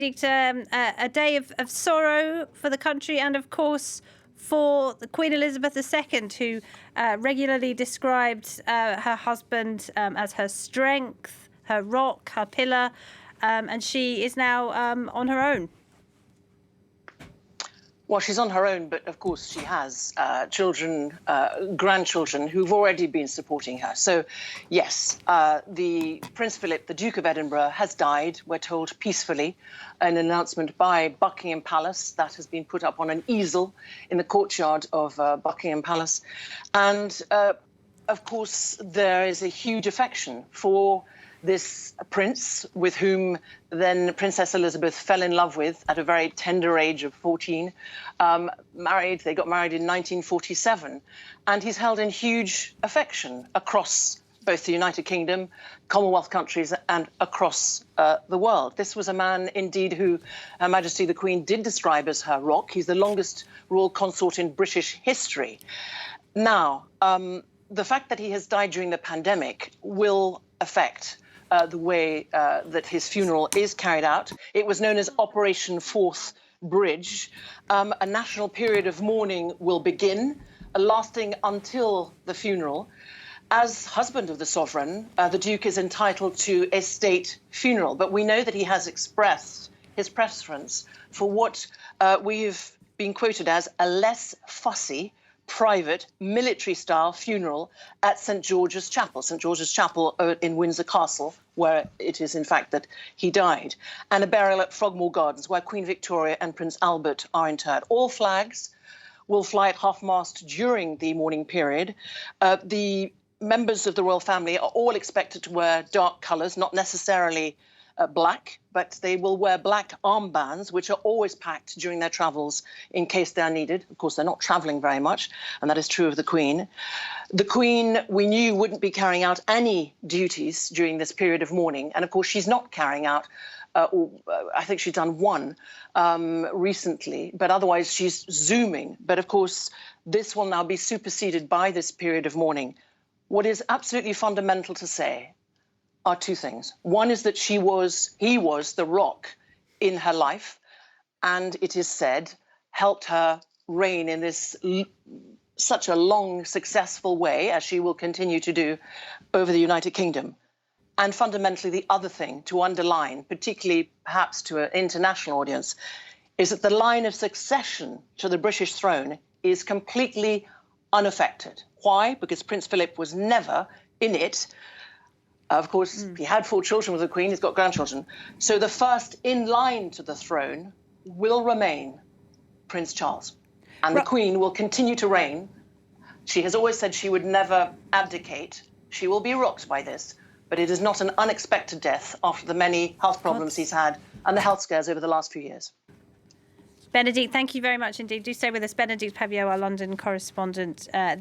A day of sorrow for the country and, of course, for the Queen Elizabeth II, who regularly described her husband as her strength, her rock, her pillar, and she is now on her own. Well, she's on her own, but of course she has children, grandchildren who've already been supporting her. So, yes, the Prince Philip, the Duke of Edinburgh, has died, we're told, peacefully. An announcement by Buckingham Palace that has been put up on an easel in the courtyard of Buckingham Palace. And, of course, there is a huge affection for this prince, with whom then Princess Elizabeth fell in love with at a very tender age of 14. They got married in 1947, and he's held in huge affection across both the United Kingdom, Commonwealth countries, and across the world. This was a man, indeed, who Her Majesty the Queen did describe as her rock. He's the longest royal consort in British history. Now, the fact that he has died during the pandemic will affect the way that his funeral is carried out. It was known as Operation Fourth Bridge. A national period of mourning will begin, lasting until the funeral. As husband of the sovereign, the Duke is entitled to a state funeral, but we know that he has expressed his preference for what we've been quoted as a less fussy, private, military-style funeral at St. George's Chapel in Windsor Castle, where it is, in fact, that he died, and a burial at Frogmore Gardens, where Queen Victoria and Prince Albert are interred. All flags will fly at half-mast during the mourning period. The members of the royal family are all expected to wear dark colours, not necessarily black, but they will wear black armbands, which are always packed during their travels in case they are needed. Of course, they're not travelling very much, and that is true of the Queen. The Queen, we knew, wouldn't be carrying out any duties during this period of mourning, and of course she's not carrying out, I think she's done one recently, but otherwise she's Zooming. But of course, this will now be superseded by this period of mourning. What is absolutely fundamental to say are two things. One is that he was the rock in her life, and it is said helped her reign in this such a long, successful way, as she will continue to do over the United Kingdom. And fundamentally, the other thing to underline, particularly perhaps to an international audience, is that the line of succession to the British throne is completely unaffected. Why? Because Prince Philip was never in it. Of course, he had 4 children with the Queen. He's got grandchildren. So the first in line to the throne will remain Prince Charles. And the Queen will continue to reign. She has always said she would never abdicate. She will be rocked by this. But it is not an unexpected death after the many health problems he's had and the health scares over the last few years. Benedict, thank you very much indeed. Do stay with us. Benedict Pavio, our London correspondent there.